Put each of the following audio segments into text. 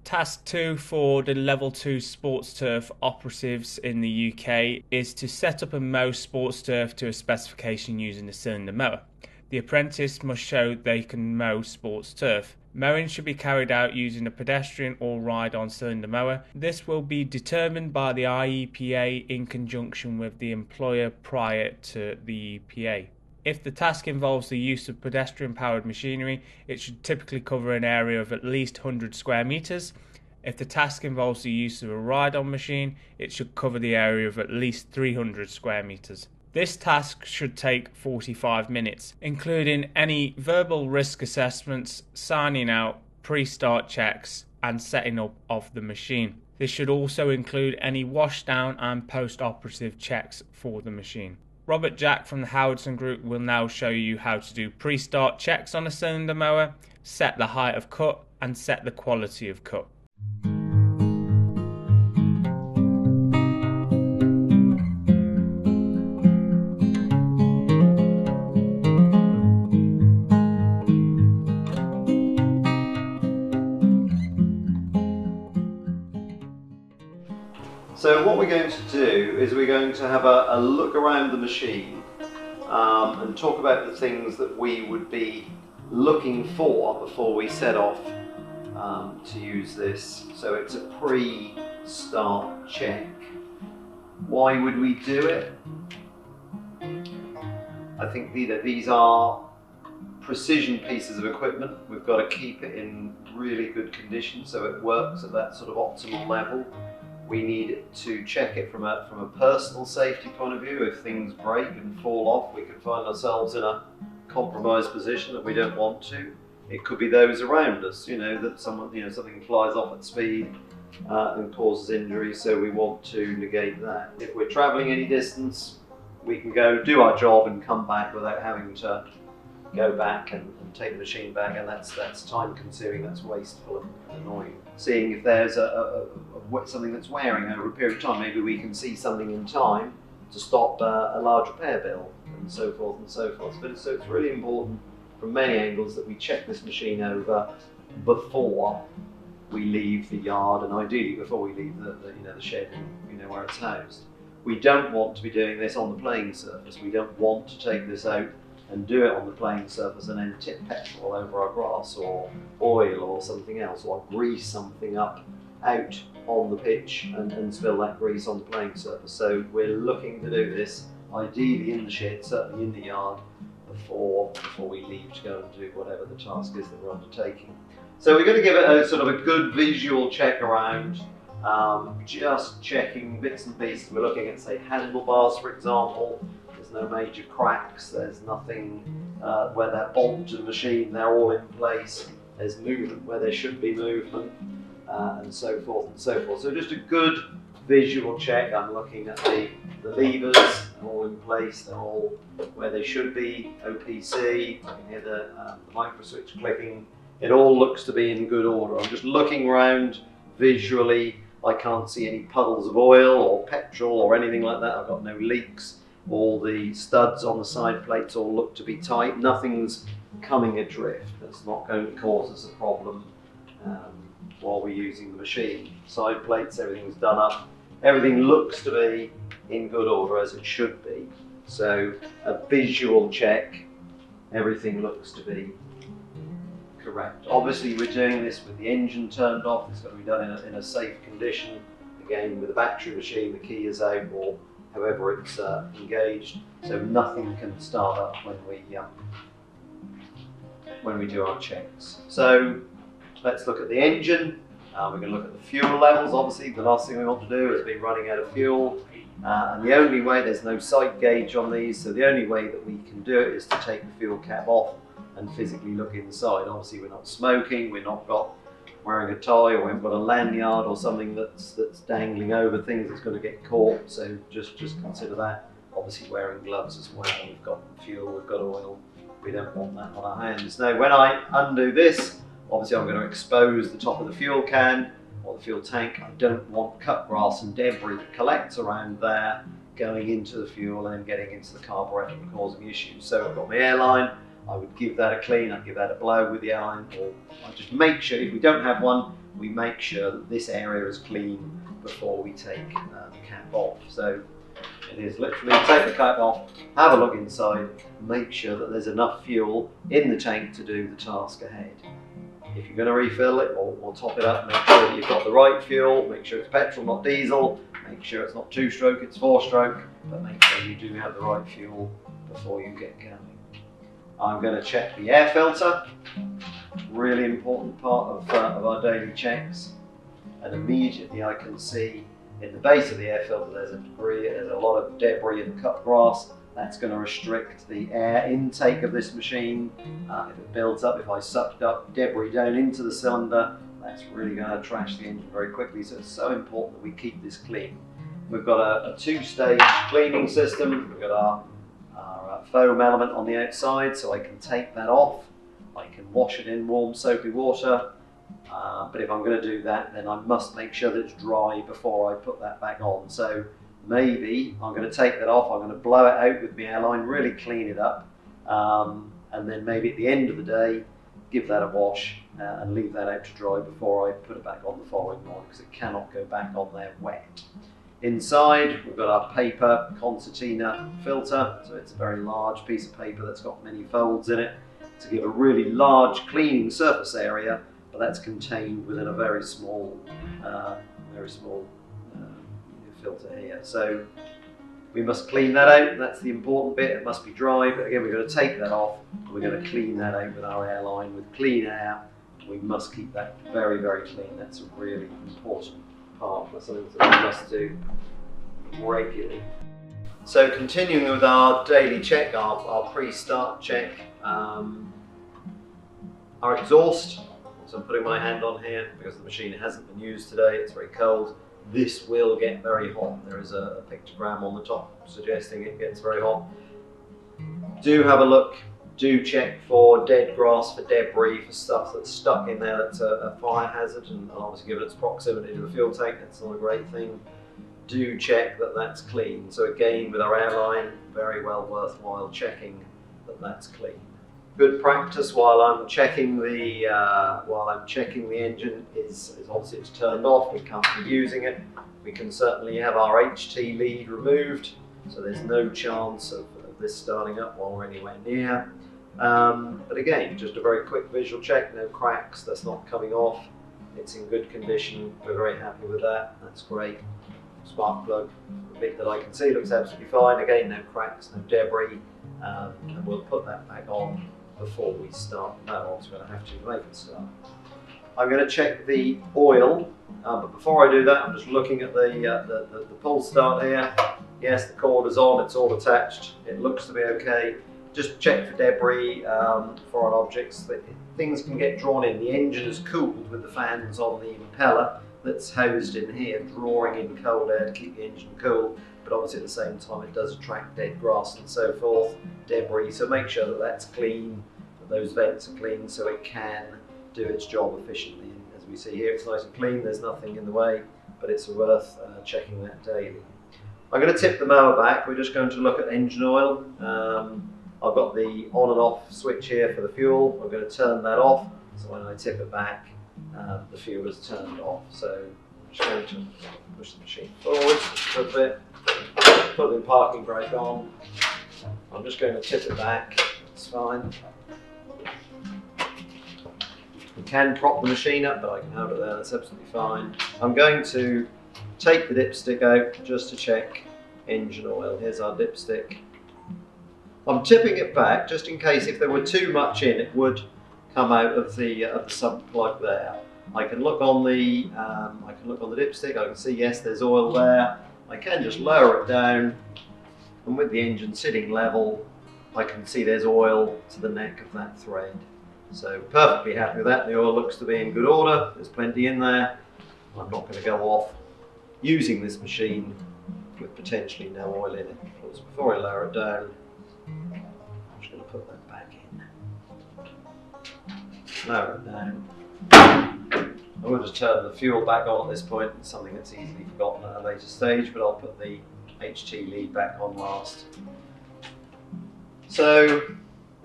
Task 2 for the Level 2 Sports Turf Operatives in the UK is to set up and mow sports turf to a specification using a cylinder mower. The apprentice must show they can mow sports turf. Mowing should be carried out using a pedestrian or ride-on cylinder mower. This will be determined by the EPAO in conjunction with the employer prior to the EPAO. If the task involves the use of pedestrian-powered machinery, it should typically cover an area of at least 100 square meters. If the task involves the use of a ride-on machine, it should cover the area of at least 300 square meters. This task should take 45 minutes, including any verbal risk assessments, signing out, pre-start checks, and setting up of the machine. This should also include any washdown and post-operative checks for the machine. Robert Jack from the Howardson Group will now show you how to do pre-start checks on a cylinder mower, set the height of cut, and set the quality of cut. So what we're going to do is we're going to have a look around the machine and talk about the things that we would be looking for before we set off to use this. So it's a pre-start check. Why would we do it? I think these are precision pieces of equipment. We've got to keep it in really good condition so it works at that sort of optimal level. We need to check it from a personal safety point of view. If things break and fall off, we could find ourselves in a compromised position that we don't want to. It could be those around us, that something flies off at speed and causes injury, so we want to negate that. If we're traveling any distance, we can go do our job and come back without having to go back and take the machine back, and that's time consuming, that's wasteful and annoying. Seeing if there's something that's wearing over a period of time, maybe we can see something in time to stop a large repair bill, and so forth and so forth. So it's really important from many angles that we check this machine over before we leave the yard, and ideally before we leave the shed, where it's housed. We don't want to be doing this on the playing surface. We don't want to take this out and do it on the playing surface and then tip petrol over our grass or oil or something else, or grease something up out on the pitch and spill that grease on the playing surface. So we're looking to do this ideally in the shed, certainly in the yard, before we leave to go and do whatever the task is that we're undertaking. So we're going to give it a sort of a good visual check around, just checking bits and pieces. We're looking at, say, handlebars, for example. There's no major cracks, there's nothing where they're bolted to the machine, they're all in place. There's movement where there should be movement, and so forth and so forth. So just a good visual check. I'm looking at the levers, they're all in place, they're all where they should be, OPC, I can hear the micro switch clicking. It all looks to be in good order. I'm just looking around visually. I can't see any puddles of oil or petrol or anything like that. I've got no leaks. All the studs on the side plates all look to be tight. Nothing's coming adrift. That's not going to cause us a problem while we're using the machine. Side plates, everything's done up. Everything looks to be in good order as it should be. So a visual check, everything looks to be correct. Obviously we're doing this with the engine turned off. It's got to be done in a safe condition. Again, with a battery machine, the key is out, or however it's engaged, so nothing can start up when we do our checks. So let's look at the engine. We're going to look at the fuel levels. Obviously the last thing we want to do is be running out of fuel, and the only way, there's no sight gauge on these, so the only way that we can do it is to take the fuel cap off and physically look inside. Obviously we're not smoking, we're not wearing a tie, or we've got a lanyard or something that's dangling over things that's going to get caught, so just consider that. Obviously wearing gloves as well. We've got fuel, we've got oil, we don't want that on our hands. Now when I undo this, obviously I'm going to expose the top of the fuel can or the fuel tank. I don't want cut grass and debris that collects around there going into the fuel and getting into the carburetor and causing issues. So I've got my airline. I would give that a clean, I'd give that a blow with the airline, or I'd just make sure, if we don't have one, we make sure that this area is clean before we take the cap off. So it is literally take the cap off, have a look inside, make sure that there's enough fuel in the tank to do the task ahead. If you're going to refill it or top it up, make sure that you've got the right fuel, make sure it's petrol, not diesel, make sure it's not 2-stroke, it's 4-stroke, but make sure you do have the right fuel before you get going. I'm going to check the air filter, really important part of our daily checks, and immediately I can see in the base of the air filter there's a lot of debris and cut grass. That's going to restrict the air intake of this machine. If it builds up, if I sucked up debris down into the cylinder, that's really going to trash the engine very quickly. So it's so important that we keep this clean. We've got a 2-stage cleaning system. We've got our foam element on the outside, so I can take that off. I can wash it in warm soapy water. But if I'm going to do that, then I must make sure that it's dry before I put that back on. So maybe I'm going to take that off, I'm going to blow it out with my airline, really clean it up, and then maybe at the end of the day, give that a wash and leave that out to dry before I put it back on the following morning, because it cannot go back on there wet. Inside, we've got our paper concertina filter, so it's a very large piece of paper that's got many folds in it to give a really large cleaning surface area, but that's contained within a very small filter here. So we must clean that out. That's the important bit. It must be dry, but again, we're going to take that off and we're going to clean that out with our airline with clean air. We must keep that very, very clean. That's a really important part. That's something that we must do regularly. So continuing with our daily check, our pre-start check, our exhaust. So I'm putting my hand on here because the machine hasn't been used today. It's very cold. This will get very hot. There is a pictogram on the top suggesting it gets very hot. Do have a look. Do check for dead grass, for debris, for stuff that's stuck in there that's a fire hazard, and obviously given its proximity to the fuel tank, that's not a great thing. Do check that that's clean. So again, with our airline, very well worthwhile checking that that's clean. Good practice while I'm checking the engine is obviously it's turned off. We can't be using it. We can certainly have our HT lead removed, so there's no chance of this starting up while we're anywhere near. But again, just a very quick visual check. No cracks. That's not coming off. It's in good condition. We're very happy with that. That's great. Spark plug, the bit that I can see looks absolutely fine. Again, no cracks, no debris, and we'll put that back on before we start. No, I'm going to have to make it start. I'm going to check the oil, but before I do that, I'm just looking at the pull start here. Yes, the cord is on, it's all attached. It looks to be okay. Just check for debris, foreign objects. Things can get drawn in. The engine is cooled with the fans on the impeller that's housed in here, drawing in cold air to keep the engine cool. But obviously at the same time it does attract dead grass and so forth, debris, so make sure that that's clean, that those vents are clean so it can do its job efficiently. And as we see here, it's nice and clean, there's nothing in the way, but it's worth checking that daily. I'm going to tip the mower back. We're just going to look at engine oil. I've got the on and off switch here for the fuel. I'm going to turn that off, so when I tip it back, the fuel is turned off. So I'm just going to push the machine forward a little bit. Put the parking brake on. I'm just going to tip it back, it's fine. You can prop the machine up, but I can hold it there, that's absolutely fine. I'm going to take the dipstick out just to check engine oil. Here's our dipstick. I'm tipping it back just in case if there were too much in, it would come out of the sump plug there. I can look on the dipstick. I can see yes, there's oil there. I can just lower it down, and with the engine sitting level, I can see there's oil to the neck of that thread. So perfectly happy with that. The oil looks to be in good order. There's plenty in there. I'm not going to go off using this machine with potentially no oil in it. So before I lower it down, I'm just going to put that back in. Lower it down. I will just turn the fuel back on at this point. It's something that's easily forgotten at a later stage, but I'll put the HT lead back on last. So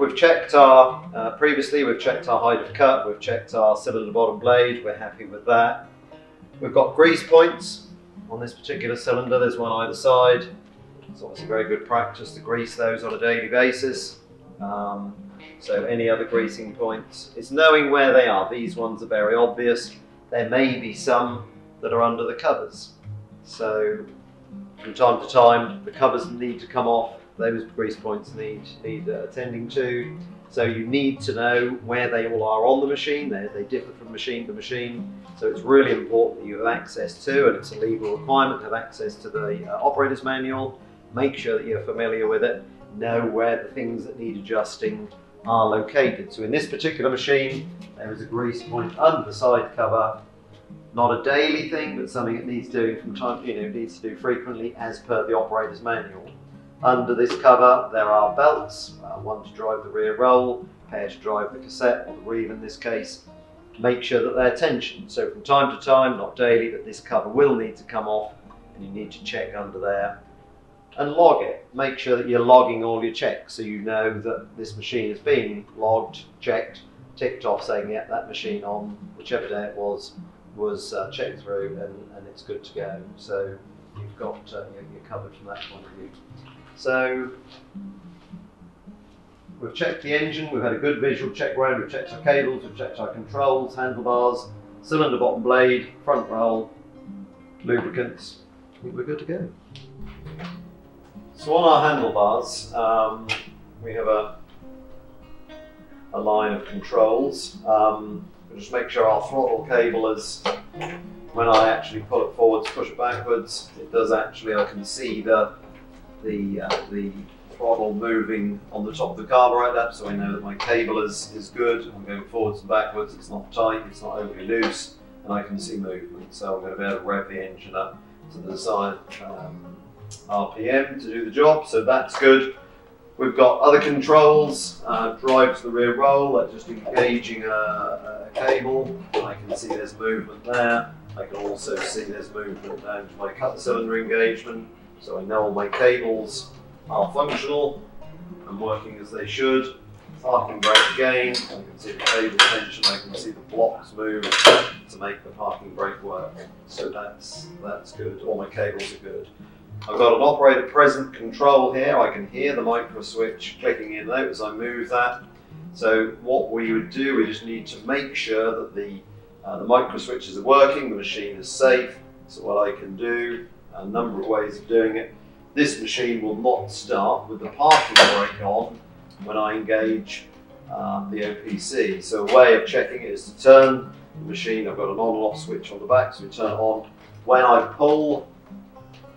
We've checked our, previously we've checked our height of cut, we've checked our cylinder bottom blade, we're happy with that. We've got grease points on this particular cylinder, there's one either side. It's obviously very good practice to grease those on a daily basis. So any other greasing points, it's knowing where they are. These ones are very obvious. There may be some that are under the covers. So from time to time, the covers need to come off. Those grease points need attending to. So you need to know where they all are on the machine. They differ from machine to machine. So it's really important that you have access to, and it's a legal requirement to have access to the operator's manual. Make sure that you're familiar with it. Know where the things that need adjusting are located. So in this particular machine, there is a grease point under the side cover. Not a daily thing, but something that needs doing from time, needs to do frequently as per the operator's manual. Under this cover, there are belts, one to drive the rear roll, a pair to drive the cassette, or the reel in this case. Make sure that they're tensioned. So from time to time, not daily, but this cover will need to come off, and you need to check under there and log it. Make sure that you're logging all your checks so you know that this machine is being logged, checked, ticked off saying, yeah, that machine on whichever day it was checked through and it's good to go. So you've got, you're covered from that point of view. So we've checked the engine, we've had a good visual check round, we've checked our cables, we've checked our controls, handlebars, cylinder bottom blade, front roll, lubricants. I think we're good to go. So on our handlebars, we have a line of controls. We'll just make sure our throttle cable is, when I actually pull it forwards, push it backwards, it does actually, I can see the throttle moving on the top of the carburetor, so I know that my cable is good. I'm going forwards and backwards, it's not tight, it's not overly loose, and I can see movement. So I'm going to be able to rev the engine up to the desired RPM to do the job, so that's good. We've got other controls, drive to the rear roll, that's just engaging a cable. I can see there's movement there. I can also see there's movement down to my cut cylinder engagement, so I know all my cables are functional and working as they should. Parking brake again, I can see the cable tension, I can see the blocks move to make the parking brake work. So that's good, all my cables are good. I've got an operator present control here. I can hear the micro switch clicking in and out as I move that. So what we would do, we just need to make sure that the micro switches are working, the machine is safe. So what I can do, a number of ways of doing it. This machine will not start with the parking brake on when I engage the OPC. So a way of checking it is to turn the machine. I've got an on and off switch on the back, so we turn it on. When I pull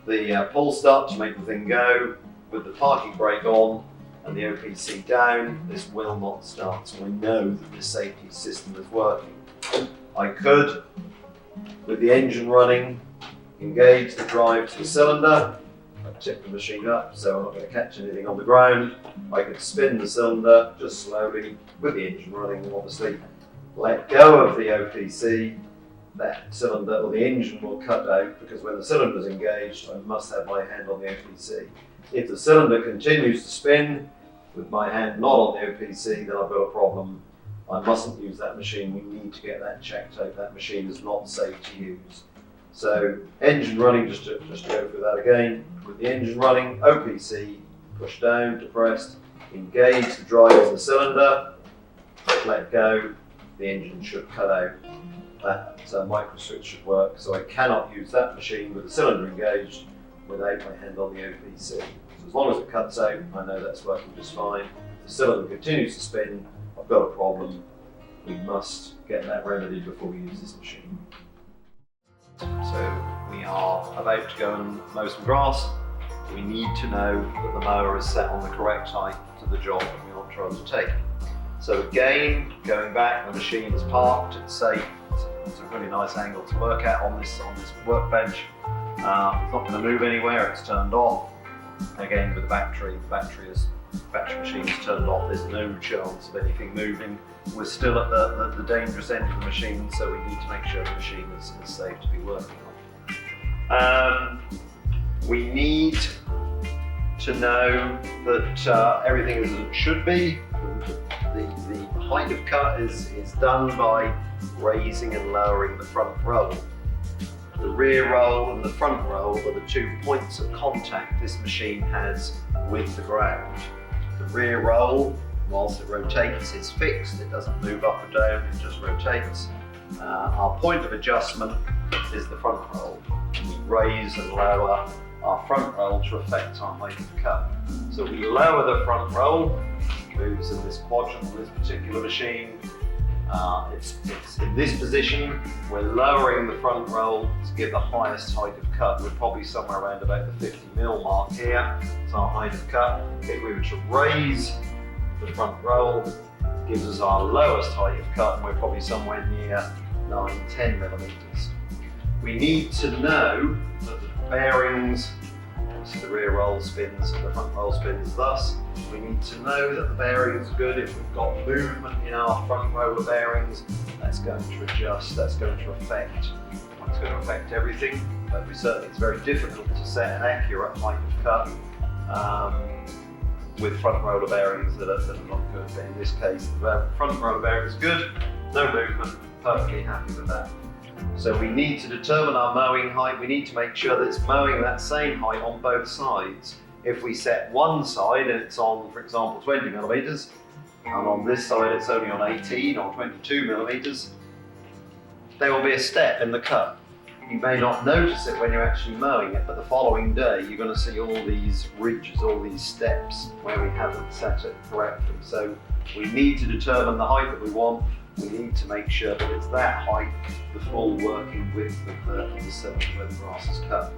the pull start to make the thing go, with the parking brake on and the OPC down, this will not start. So I know that this safety system is working. I could, with the engine running, engage the drive to the cylinder. I tip the machine up so I'm not going to catch anything on the ground. I could spin the cylinder just slowly with the engine running, obviously. Let go of the OPC. That cylinder or the engine will cut out, because when the cylinder is engaged, I must have my hand on the OPC. If the cylinder continues to spin with my hand not on the OPC, then I've got a problem. I mustn't use that machine. We need to get that checked out. That machine is not safe to use. So engine running, just to go through that again. With the engine running, OPC, push down, depressed, engage the drive of the cylinder, let go, the engine should cut out. That micro switch should work, so I cannot use that machine with the cylinder engaged without my hand on the OPC. So as long as it cuts out, I know that's working just fine. If the cylinder continues to spin, I've got a problem. We must get that remedied before we use this machine. So we are about to go and mow some grass. We need to know that the mower is set on the correct height to the job that we want to undertake. So again, going back, the machine is parked, it's safe. It's a really nice angle to work at on this workbench. It's not going to move anywhere, it's turned off. Again, with the battery machine is turned off, there's no chance of anything moving. We're still at the dangerous end of the machine, so we need to make sure the machine is safe to be working on. We need to know that everything is as it should be. The height of cut is done by raising and lowering the front roll. The rear roll and the front roll are the 2 points of contact this machine has with the ground. The rear roll, whilst it rotates, is fixed. It doesn't move up or down, it just rotates. Our point of adjustment is the front roll. We raise and lower our front roll to affect our height of cut. So we lower the front roll, moves in this quadrant on this particular machine. It's in this position. We're lowering the front roll to give the highest height of cut. We're probably somewhere around about the 50mm mark here. It's our height of cut. If we were to raise the front roll, it gives us our lowest height of cut, and we're probably somewhere near 9-10mm. We need to know that the bearings, obviously the rear roll spins and the front roll spins thus. We need to know that the bearings are good. If we've got movement in our front roller bearings, that's going to adjust, that's going to affect everything. But it's very difficult to set an accurate height of cut with front roller bearings that are not good. But in this case, the front roller bearing is good, no movement, perfectly happy with that. So we need to determine our mowing height. We need to make sure that it's mowing that same height on both sides. If we set one side and it's on, for example, 20mm, and on this side it's only on 18 or 22mm, there will be a step in the cut. You may not notice it when you're actually mowing it, but the following day you're going to see all these ridges, all these steps where we haven't set it correctly. So we need to determine the height that we want. We need to make sure that it's that height, the full working width of the cylinder where the grass is cut.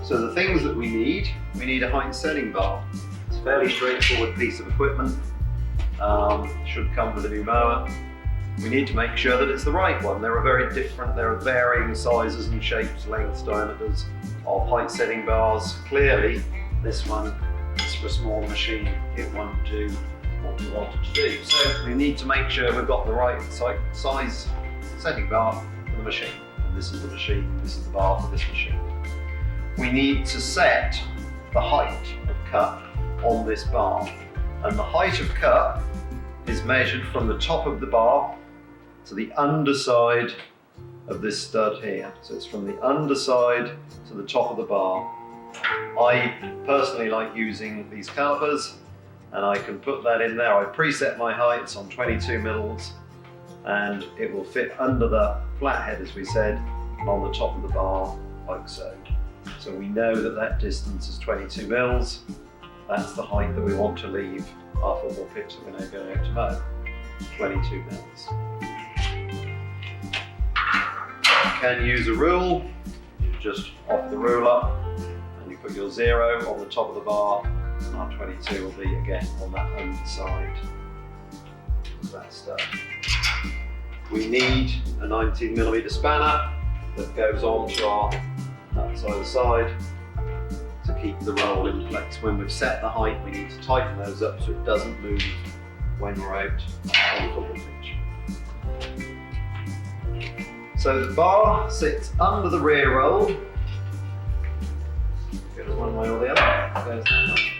So the things that we need a height setting bar. It's a fairly straightforward piece of equipment. Should come with a new mower. We need to make sure that it's the right one. There are varying sizes and shapes, lengths, diameters of height setting bars. Clearly, this one is for a small machine. It won't do what we want it to do. So we need to make sure we've got the right size setting bar for the machine. And this is the machine, this is the bar for this machine. We need to set the height of cut on this bar. And the height of cut is measured from the top of the bar to the underside of this stud here. So it's from the underside to the top of the bar. I personally like using these calipers, and I can put that in there. I preset my heights on 22mm, and it will fit under the flathead, as we said, and on the top of the bar, like so. So we know that that distance is 22mm. That's the height that we want to leave our football pitch that we're now going out to mow, 22mm. You can use a rule. You just off the ruler and you put your 0 on the top of the bar, and our 22 will be again on that underside of that stud. We need a 19mm spanner that goes on to our that side to keep the roll in place. When we've set the height, we need to tighten those up so it doesn't move when we're out on the football pitch. So the bar sits under the rear roll. Goes one way or the other. Goes that way.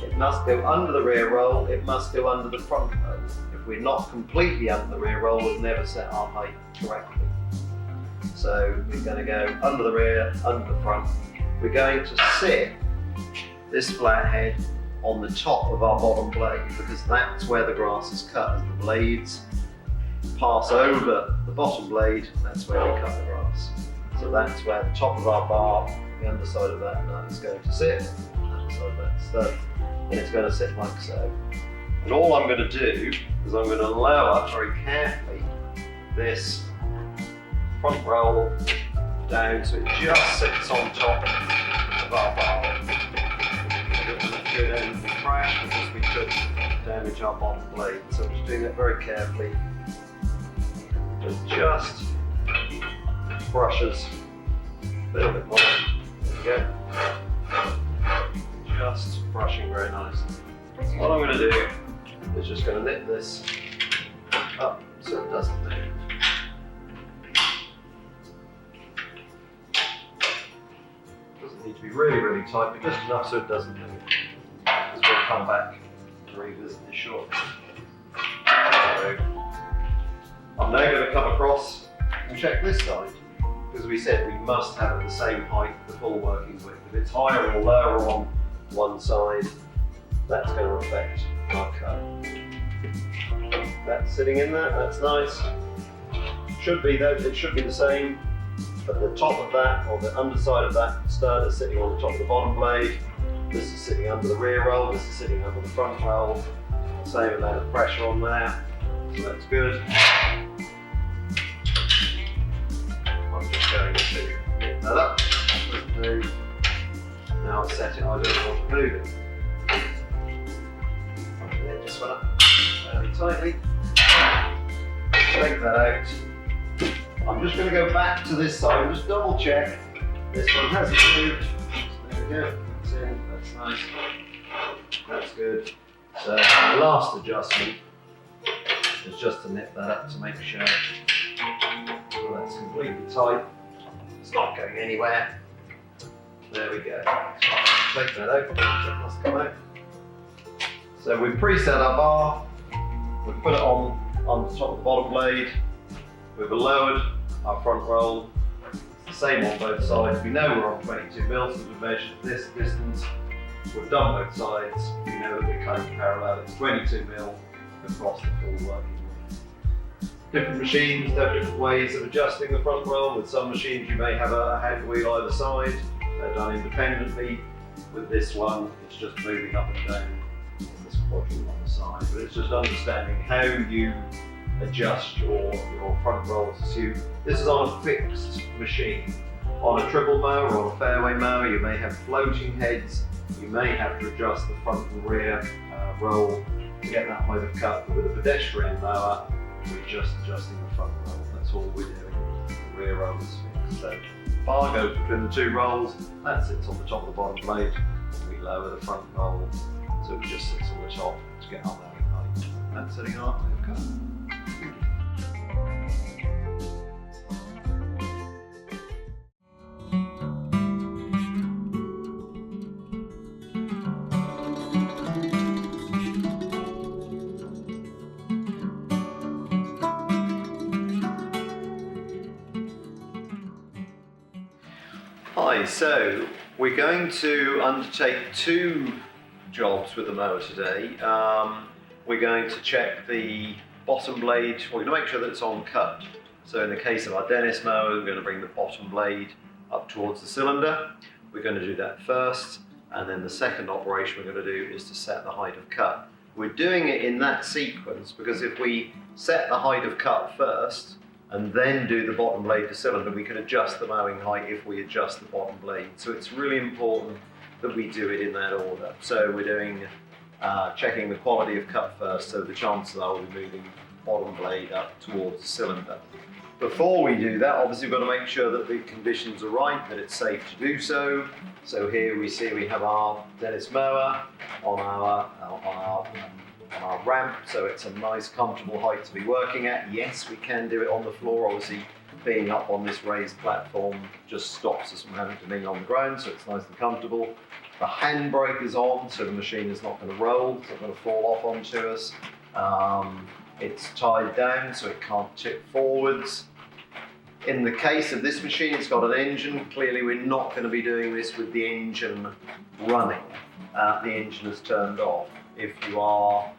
It must go under the rear roll, it must go under the front roll. If we're not completely under the rear roll, we've never set our height correctly. So we're going to go under the rear, under the front. We're going to sit this flathead on the top of our bottom blade, because that's where the grass is cut. As the blades pass over the bottom blade, that's where we cut the grass. So that's where the top of our bar, the underside of that nut is going to sit, the underside of that stud, and it's going to sit like so. And all I'm going to do is I'm going to lower very carefully this front roll down so it just sits on top of our bar. I don't want to do anything crash because we could damage our bottom blade. So I'm just doing that very carefully. It just brushes a little bit more. There we go. Just brushing very nicely. What I'm going to do is just going to nip this up so it doesn't move. Doesn't need to be really, really tight, but just enough so it doesn't move. come back and revisit this shortly. So I'm now going to come across and check this side, because we said we must have it the same height, the full working width. If it's higher or lower on one side, that's going to affect our cut. That's sitting in there, that's nice. Should be though, it should be the same, but the top of that, or the underside of that stern is sitting on the top of the bottom blade. This is sitting under the rear roll, this is sitting under the front roll. Same amount of pressure on there, so that's good. I'm just going to knit that up. Move. Now I've set it, I don't want to move it. Knit this one up fairly tightly. Take that out. I'm just going to go back to this side and just double check. This one hasn't moved. There we go. That's in. That's nice. That's good. So the last adjustment is just to nip that up to make sure that's completely tight. It's not going anywhere. There we go. Take that out. That must come out. So we've preset our bar. We've put it on the top of the bottom blade. We've lowered our front roll. It's the same on both sides. We know we're on 22 mils, so we've measured this distance. We've done both sides. We know that we're cutting parallel. It's 22 mil across the full working width. Different machines have different ways of adjusting the front roll. With some machines you may have a hand wheel either side. They're done independently. With this one, it's just moving up and down in this quadrant on the side. But it's just understanding how you adjust your front rolls. So this is on a fixed machine. On a triple mower or a fairway mower, you may have floating heads. You may have to adjust the front and rear roll to get that height of cut. But with a pedestrian mower, we're just adjusting the front roll. That's all we're doing. The rear roll is fixed. So bar goes between the two rolls. That sits on the top of the bottom blade. We lower the front roll so it just sits on the top to get our mowing height. That's setting our height of cut. Hi, so we're going to undertake two jobs with the mower today. We're going to check the bottom blade. We're going to make sure that it's on cut. So in the case of our Dennis mower, we're going to bring the bottom blade up towards the cylinder. We're going to do that first, and then the second operation we're going to do is to set the height of cut. We're doing it in that sequence because if we set the height of cut first and then do the bottom blade to cylinder, we can adjust the mowing height if we adjust the bottom blade. So it's really important that we do it in that order. So we're doing checking the quality of cut first, so the chances are we'll be moving bottom blade up towards the cylinder. Before we do that, obviously we've got to make sure that the conditions are right, that it's safe to do so. So here we see we have our Dennis mower on our ramp, so it's a nice comfortable height to be working at. Yes, we can do it on the floor. Obviously being up on this raised platform just stops us from having to be on the ground, so it's nice and comfortable. The handbrake is on, so the machine is not going to roll, it's not going to fall off onto us. It's tied down so it can't tip forwards. In the case of this machine, it's got an engine. Clearly we're not going to be doing this with the engine running. The engine is turned off. If you are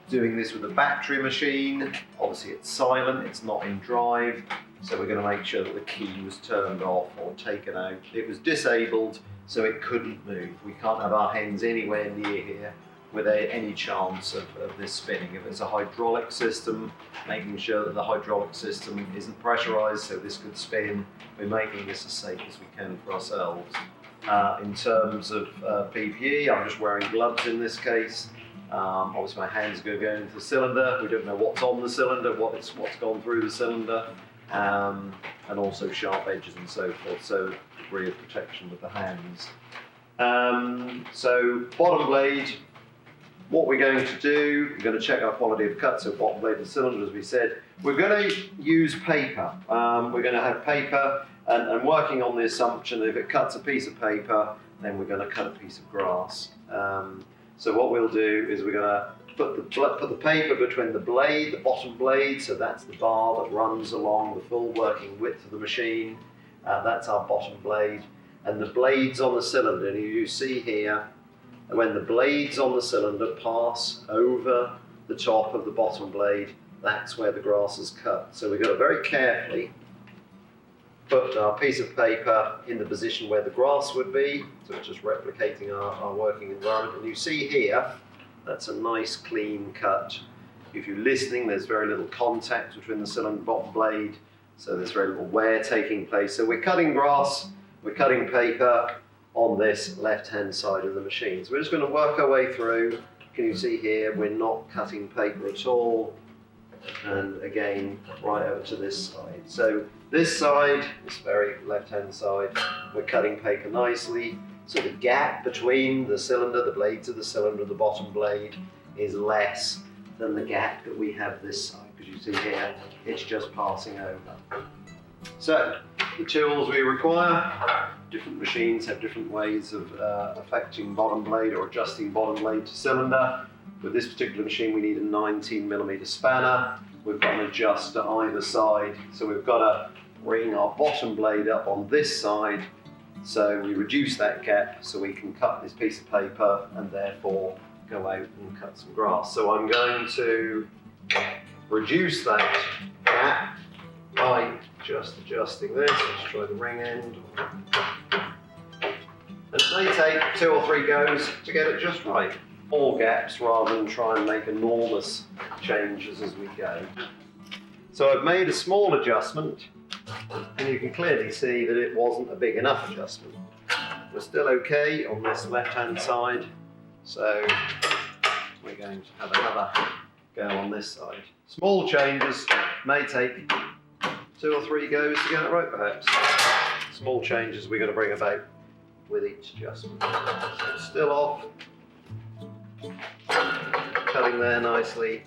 doing this with a battery machine, obviously it's silent, it's not in drive, so we're going to make sure that the key was turned off or taken out. It was disabled, so it couldn't move. We can't have our hands anywhere near here with any chance of this spinning. If it's a hydraulic system, making sure that the hydraulic system isn't pressurized so this could spin. We're making this as safe as we can for ourselves. In terms of PPE, I'm just wearing gloves in this case. Obviously my hands are going to go into the cylinder. We don't know what's on the cylinder, what's gone through the cylinder, and also sharp edges and so forth, so degree of protection with the hands. So bottom blade, what we're going to do, we're going to check our quality of cut, so bottom blade and cylinder as we said. We're going to use paper. We're going to have paper and working on the assumption that if it cuts a piece of paper, then we're going to cut a piece of grass. So what we'll do is we're going to put the paper between the blade, the bottom blade, so that's the bar that runs along the full working width of the machine. That's our bottom blade. And the blades on the cylinder, and you see here, when the blades on the cylinder pass over the top of the bottom blade, that's where the grass is cut. So we've got to very carefully put our piece of paper in the position where the grass would be, so it's just replicating our working environment. And you see here, that's a nice clean cut. If you're listening, there's very little contact between the cylinder and bottom blade, so there's very little wear taking place. So we're cutting grass, we're cutting paper on this left-hand side of the machine. So we're just going to work our way through. Can you see here, we're not cutting paper at all. And again, right over to this side. So this side, this very left-hand side, we're cutting paper nicely. So the gap between the cylinder, the blades of the cylinder, and the bottom blade is less than the gap that we have this side. Because you see here, it's just passing over. So the tools we require, different machines have different ways of affecting bottom blade or adjusting bottom blade to cylinder. With this particular machine, we need a 19mm spanner. We've got an adjuster either side. So we've got to bring our bottom blade up on this side. So we reduce that gap so we can cut this piece of paper and therefore go out and cut some grass. So I'm going to reduce that gap by just adjusting this. Let's try the ring end. And it may take 2 or 3 goes to get it just right. All gaps rather than try and make enormous changes as we go. So I've made a small adjustment, and you can clearly see that it wasn't a big enough adjustment. We're still okay on this left-hand side, so we're going to have another go on this side. Small changes may take 2 or 3 goes to get it right, perhaps. Small changes we're going to bring about with each adjustment. So still off. Cutting there nicely.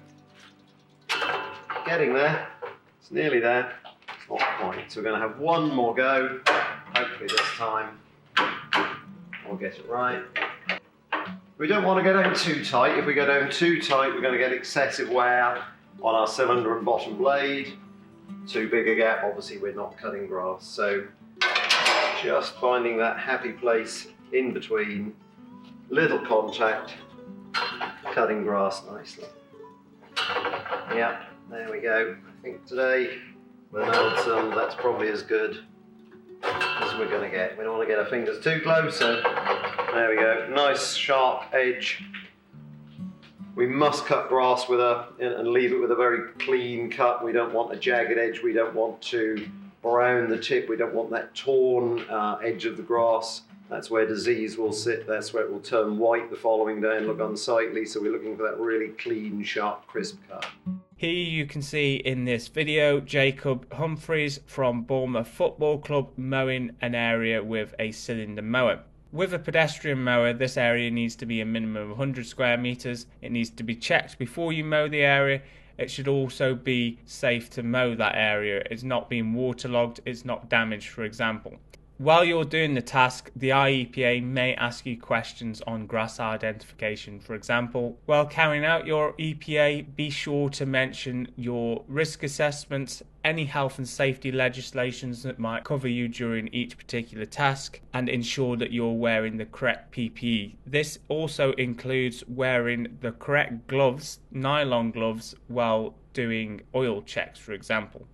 Getting there. It's nearly there. It's not quite. So we're going to have one more go. Hopefully this time we'll get it right. We don't want to go down too tight. If we go down too tight, we're going to get excessive wear on our cylinder and bottom blade. Too big a gap, obviously we're not cutting grass. So just finding that happy place in between, little contact, cutting grass nicely. Yeah, there we go. I think today, with an old some, that's probably as good as we're going to get. We don't want to get our fingers too close, so there we go. Nice sharp edge. We must cut grass with and leave it with a very clean cut. We don't want a jagged edge. We don't want to brown the tip. We don't want that torn edge of the grass. That's where disease will sit. That's where it will turn white the following day and look unsightly. So we're looking for that really clean, sharp, crisp cut. Here you can see in this video Jacob Humphreys from Bournemouth Football Club mowing an area with a cylinder mower. With a pedestrian mower, this area needs to be a minimum of 100 square meters. It needs to be checked before you mow the area. It should also be safe to mow that area. It's not being waterlogged, it's not damaged, for example. While you're doing the task, the EPAO may ask you questions on grass identification. For example, while carrying out your EPAO, be sure to mention your risk assessments, any health and safety legislations that might cover you during each particular task, and ensure that you're wearing the correct PPE. This also includes wearing the correct gloves, nylon gloves, while doing oil checks, for example.